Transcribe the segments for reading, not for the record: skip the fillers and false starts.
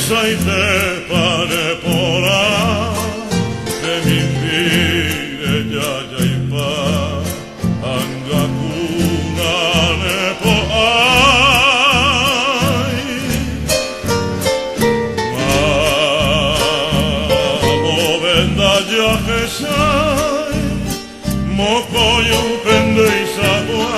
sai te pane pora de mi vire ya i pa anga kuna ne po ai ma mo venda ya que sai mo koyu pende isagua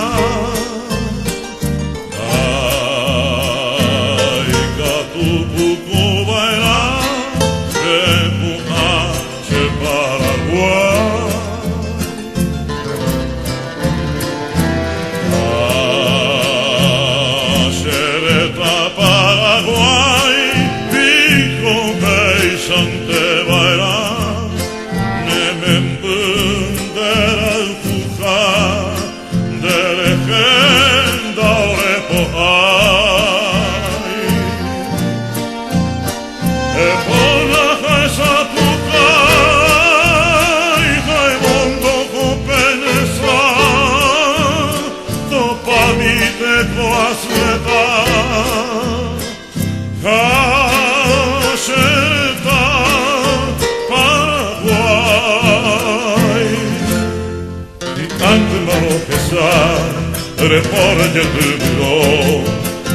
Reporge dublo,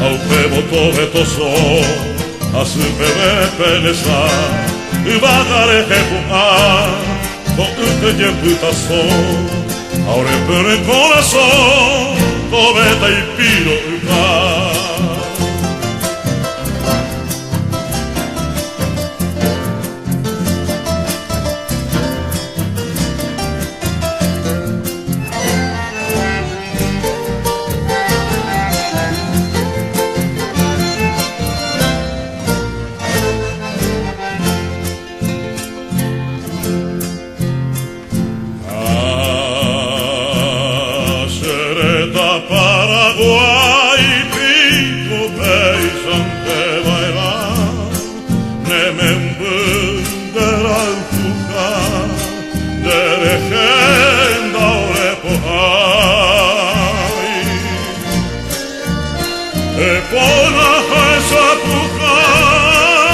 au pevo tove toso, asu peve penesa, uvagare hepuha, to ute je putaso, aure pere corazon, tove dai piro upa. Paraguay, pico, peisan te bailar, ne me embundera el fuja, de legenda o de pohai. E pona esa puhai,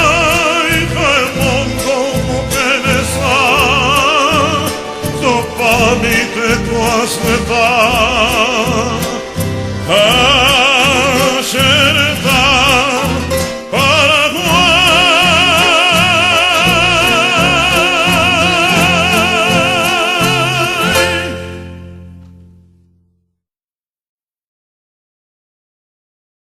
que mondo mo penesa, sopa mi te tu asmetar.